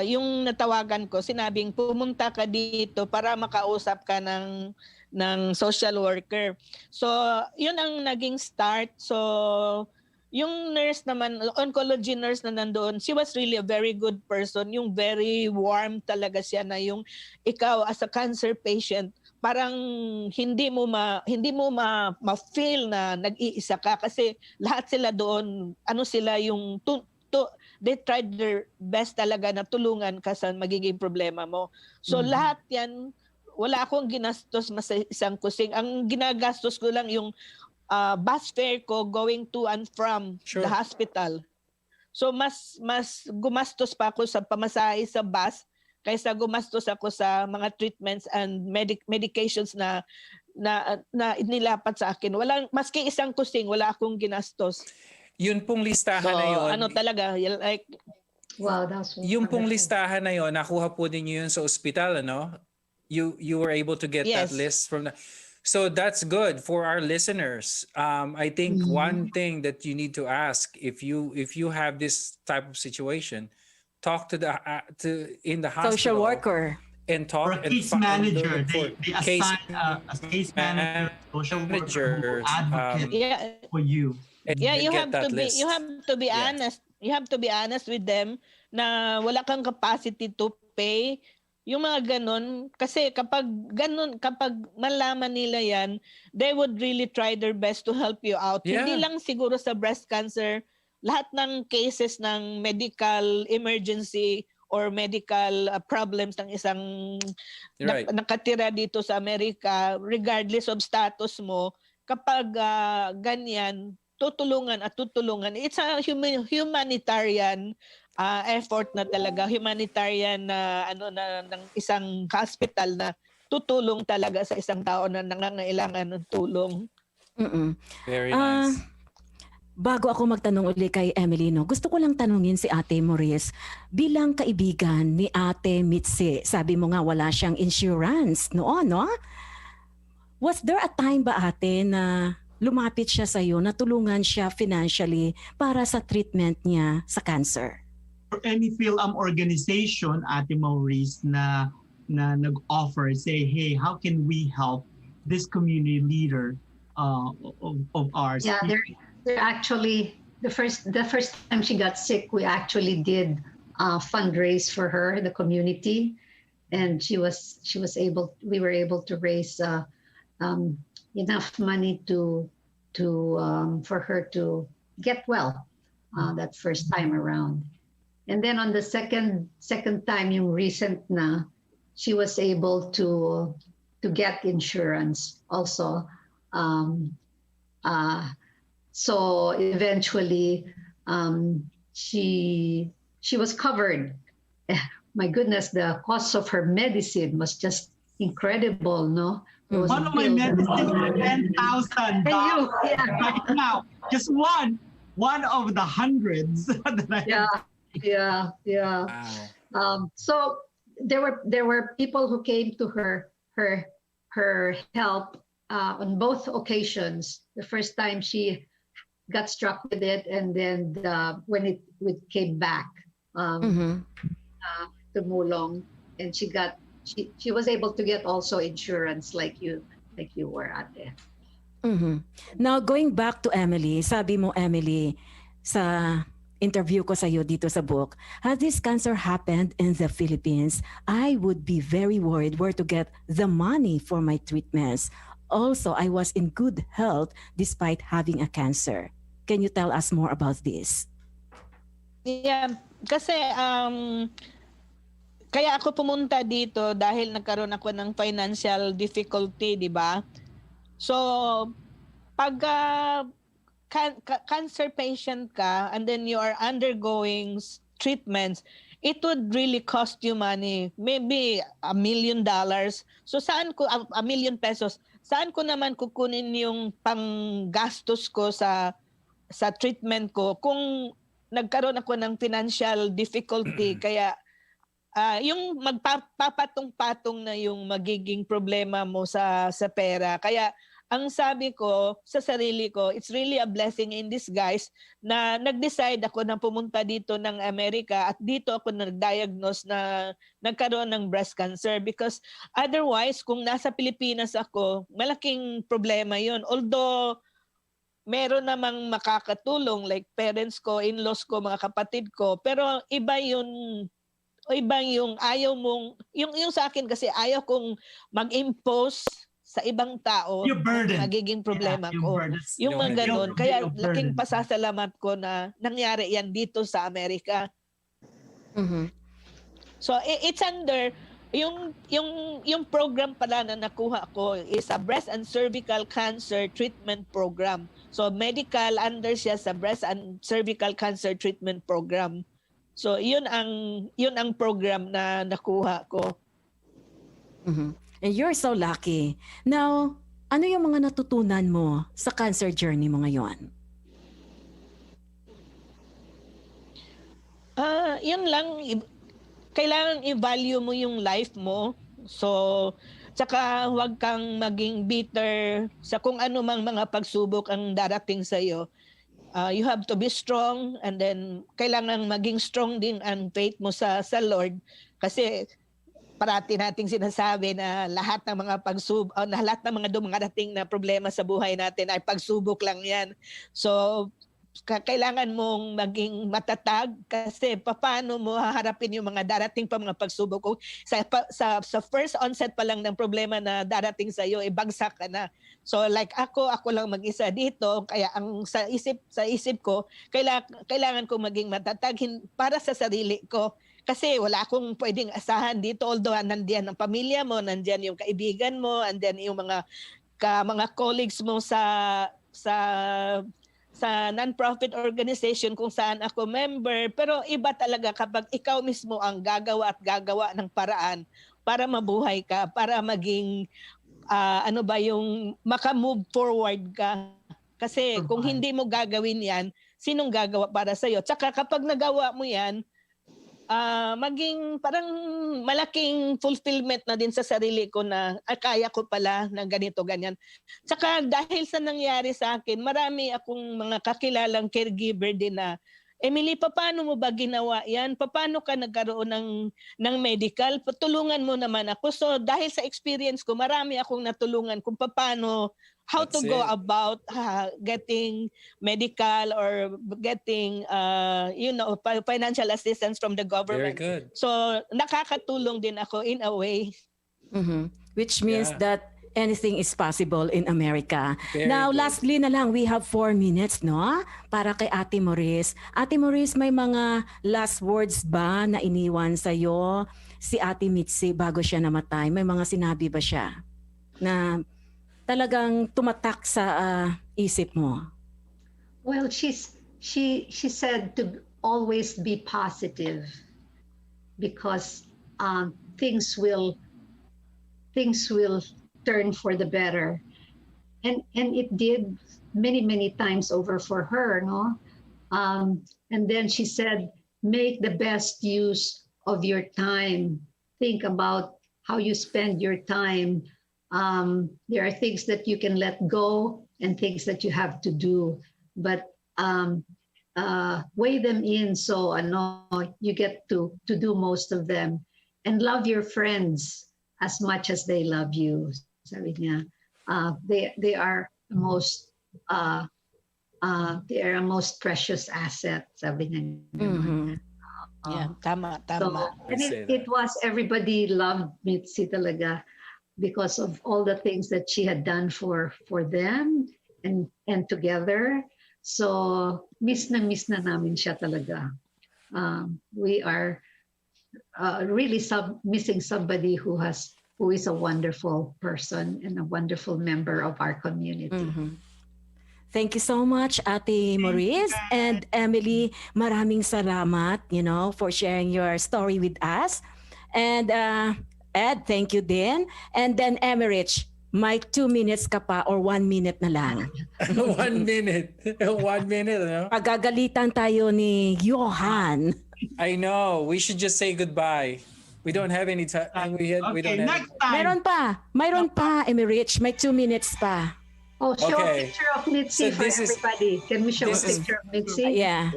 [SPEAKER 7] yung natawagan ko, sinabing pumunta ka dito para makausap ka ng social worker. So, yun ang naging start. So, yung nurse naman, oncology nurse na nandoon, she was really a very good person. Yung very warm talaga siya, na yung ikaw as a cancer patient, parang hindi mo ma-feel na nag-iisa ka, kasi lahat sila doon, sila yung they tried their best talaga na tulungan ka sa magiging problema mo. So lahat yan, wala akong ginastos sa isang kusing. Ang ginagastos ko lang yung bus fare ko going to and from the hospital. So mas gumastos pa ako sa pamasahe sa bus kaysa gumastos ako sa mga treatments and medications na nilapat sa akin. Maski isang kusing, wala akong ginastos.
[SPEAKER 4] Yun pong listahan na yun.
[SPEAKER 7] Talaga, like,
[SPEAKER 6] wow, that's
[SPEAKER 4] yung pong listahan na yun, nakuha po ninyo yun sa ospital, ano? You were able to get that list from the... So that's good for our listeners. I think one thing that you need to ask, if you have this type of situation, talk to in the hospital,
[SPEAKER 2] social worker,
[SPEAKER 4] and talk.
[SPEAKER 3] Or a case manager. They assign a case manager, social worker, advocate for you.
[SPEAKER 7] You have to be honest. You have to be honest with them na wala kang capacity to pay. Yung mga ganun, kasi kapag malaman nila yan, they would really try their best to help you out.
[SPEAKER 4] Yeah.
[SPEAKER 7] Hindi lang siguro sa breast cancer, lahat ng cases ng medical emergency or medical problems ng isang nakatira dito sa Amerika, regardless of status mo, kapag ganyan, tutulungan. It's a humanitarian effort na talaga, humanitarian na ng isang hospital na tutulong talaga sa isang tao na nangangailangan ng tulong.
[SPEAKER 4] Very nice.
[SPEAKER 2] Bago ako magtanong uli kay Emily, no, gusto ko lang tanungin si Ate Maurice, bilang kaibigan ni Ate Mitzi, sabi mo nga wala siyang insurance noon, no? Was there a time ba, ate, na lumapit siya sa iyo, natulungan siya financially para sa treatment niya sa cancer?
[SPEAKER 3] Or any PhilAm organization, Ate Maurice, na nag-offer, say, hey, how can we help this community leader of ours?
[SPEAKER 6] Yeah, they're actually the first time she got sick, we actually did fundraise for her, the community, and we were able to raise enough money for her to get well that first time around. And then on the second time, yung recent na, she was able to get insurance also. So eventually, she was covered. My goodness, the cost of her medicine was just incredible, no?
[SPEAKER 3] One of my medicines is $10,000 right now. Just one of the hundreds that I
[SPEAKER 6] Yeah.
[SPEAKER 4] Wow.
[SPEAKER 6] So there were people who came to her help on both occasions. The first time she got struck with it, and then when it came back to Mulong, and she was able to get also insurance like you were, ate.
[SPEAKER 2] Now going back to Emily, sabi mo, Emily, sa interview ko sa iyo dito sa book, had this cancer happened in the Philippines, I would be very worried where to get the money for my treatments. Also, I was in good health despite having a cancer. Can you tell us more about this?
[SPEAKER 7] Yeah, kasi kaya ako pumunta dito dahil nagkaroon ako ng financial difficulty, di ba? So, pag cancer patient ka and then you are undergoing treatments, it would really cost you money. Maybe $1 million. So saan ko, ₱1 million, saan ko naman kukunin yung panggastos ko sa treatment ko kung nagkaroon ako ng financial difficulty? Kaya yung magpapatong-patong na yung magiging problema mo sa pera. Kaya ang sabi ko sa sarili ko, it's really a blessing in disguise na nag-decide ako na pumunta dito ng Amerika at dito ako nag-diagnose na nagkaroon ng breast cancer, because otherwise kung nasa Pilipinas ako, malaking problema yun. Although meron namang makakatulong like parents ko, in-laws ko, mga kapatid ko, pero iba yung ayaw mong, yung sa akin kasi ayaw kong mag-impose sa ibang tao, magiging problema ko. Yung mga ganun. Kaya laking pasasalamat ko na nangyari yan dito sa Amerika. So it's under, yung program pala na nakuha ko is a breast and cervical cancer treatment program. So medical under siya sa breast and cervical cancer treatment program. So yun ang program na nakuha ko. And you're so lucky. Now, ano yung mga natutunan mo sa cancer journey mo ngayon? Yun lang, kailangan i-value mo yung life mo. So, tsaka huwag kang maging bitter sa kung ano mang mga pagsubok ang darating sa iyo. You have to be strong, and then kailangan maging strong din ang faith mo sa Lord, kasi parati nating sinasabi na lahat ng mga lahat ng mga dumarating na problema sa buhay natin ay pagsubok lang yan. So, kailangan mong maging matatag, kasi paano mo haharapin yung mga darating pa mga pagsubok kung sa first onset pa lang ng problema na darating sa iyo, bagsak ka na. So like ako lang mag-isa dito, kaya ang sa isip ko, kailangan kong maging matatag para sa sarili ko. Kasi wala akong pwedeng asahan dito, although nandiyan ang pamilya mo, nandiyan yung kaibigan mo, and then yung mga colleagues mo sa sa non-profit organization kung saan ako member. Pero iba talaga kapag ikaw mismo ang gagawa at gagawa ng paraan para mabuhay ka, para maging ano ba yung maka-move forward ka. Kasi kung hindi mo gagawin yan, sinong gagawa para sa'yo? Tsaka kapag nagawa mo yan, maging parang malaking fulfillment na din sa sarili ko na kaya ko pala na ganito, ganyan. Tsaka dahil sa nangyari sa akin, marami akong mga kakilalang caregiver din na, Emily, paano mo ba ginawa yan? Paano ka nagkaroon ng medical? Tulungan mo naman ako. So dahil sa experience ko, marami akong natulungan kung paano, how to go about getting medical or getting financial assistance from the government.
[SPEAKER 4] Very good.
[SPEAKER 7] So nakakatulong din ako in a way.
[SPEAKER 2] Which means that anything is possible in America.
[SPEAKER 4] Very
[SPEAKER 2] Now,
[SPEAKER 4] good.
[SPEAKER 2] lastly na lang, we have 4 minutes, no? Para kay Ate Maurice. Ate Maurice, may mga last words ba na iniwan sa'yo si Ate Mitzi bago siya namatay? May mga sinabi ba siya na talagang tumatak sa isip mo?
[SPEAKER 6] Well, she said to always be positive because things will turn for the better, and it did many times over for her, no. And then she said, make the best use of your time. Think about how you spend your time. There are things that you can let go and things that you have to do, but weigh them in so you get to do most of them, and love your friends as much as they love you. Sabi niya, they are most precious asset. Sabi niya.
[SPEAKER 7] Yeah, tama.
[SPEAKER 6] So, and it was, everybody loved Mitzi talaga because of all the things that she had done for them and together. So miss na namin siya talaga. We are really missing somebody who is a wonderful person and a wonderful member of our community.
[SPEAKER 2] Thank you so much, Ate Maurice and Emily. Maraming salamat, for sharing your story with us. And Ed, thank you din. And then Emerich, may 2 minutes ka pa or 1 minute na lang.
[SPEAKER 4] 1 minute. 1 minute, no?
[SPEAKER 2] Pagagalitan tayo ni Johan.
[SPEAKER 4] I know. We should just say goodbye. We don't have any time. We don't have...
[SPEAKER 3] next time.
[SPEAKER 2] Mayroon pa, Emerich. May 2 minutes pa.
[SPEAKER 6] Oh, show a
[SPEAKER 4] Okay.
[SPEAKER 6] picture of Mitzi
[SPEAKER 4] So
[SPEAKER 6] for
[SPEAKER 4] this is-
[SPEAKER 6] everybody. Can we show a
[SPEAKER 4] this is-
[SPEAKER 6] picture of Mitzi?
[SPEAKER 2] Yeah.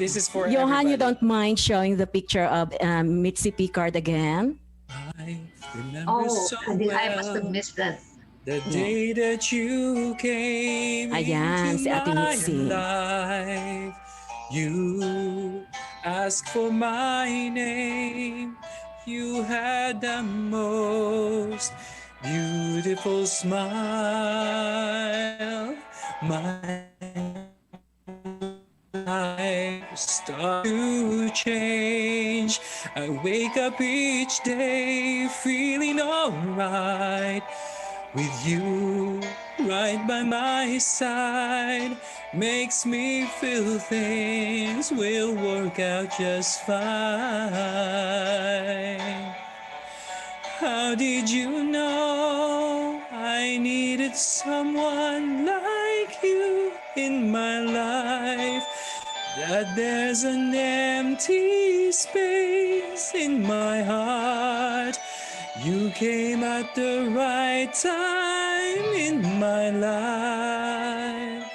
[SPEAKER 4] This is for
[SPEAKER 2] Johan,
[SPEAKER 4] everybody.
[SPEAKER 2] you don't mind showing the picture of Mitzi Picard again?
[SPEAKER 4] I remember
[SPEAKER 6] Oh,
[SPEAKER 4] so
[SPEAKER 6] I must have
[SPEAKER 4] well
[SPEAKER 6] missed that.
[SPEAKER 4] the day that you came
[SPEAKER 2] Ayan,
[SPEAKER 4] into
[SPEAKER 2] si Ate
[SPEAKER 4] my
[SPEAKER 2] Mitzi.
[SPEAKER 4] life. You asked for my name. You had the most beautiful smile. My life start to change. I wake up each day feeling alright with you right by my side. Makes me feel things will work out just fine. How did you know I needed someone like you in my life? That there's an empty space in my heart. You came at the right time in my life.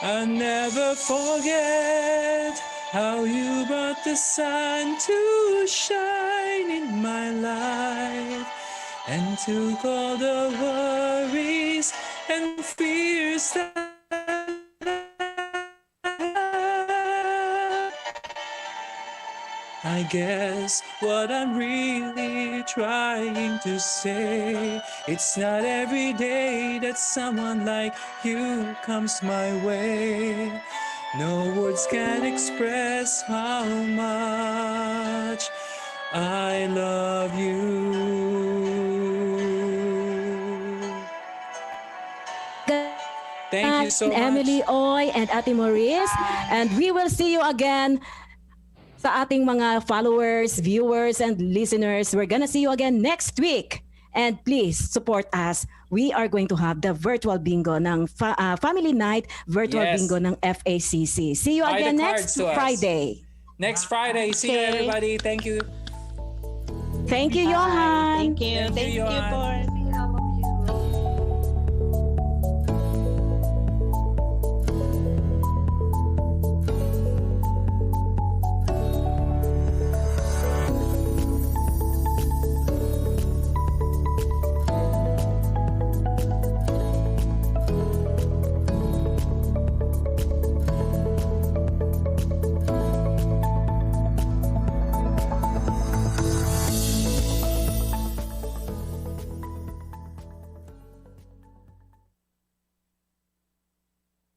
[SPEAKER 4] I'll never forget how you brought the sun to shine in my life and took all the worries and fears that I guess what I'm really trying to say, it's not every day that someone like you comes my way. No words can express how much I love you. Thank you you so much.
[SPEAKER 2] Emily Oy, and Ate Maurice. And we will see you again sa ating mga followers, viewers, and listeners. We're gonna see you again next week. And please support us. We are going to have the virtual bingo ng Family Night virtual bingo ng FACC. See you
[SPEAKER 4] Buy the
[SPEAKER 2] again
[SPEAKER 4] cards
[SPEAKER 2] next
[SPEAKER 4] to us.
[SPEAKER 2] Friday.
[SPEAKER 4] Next Friday. See you,
[SPEAKER 7] Okay.
[SPEAKER 4] everybody. Thank you.
[SPEAKER 2] Thank you, Johan.
[SPEAKER 7] Thank you.
[SPEAKER 4] Thank you,
[SPEAKER 7] Thank you
[SPEAKER 4] Johan.
[SPEAKER 7] for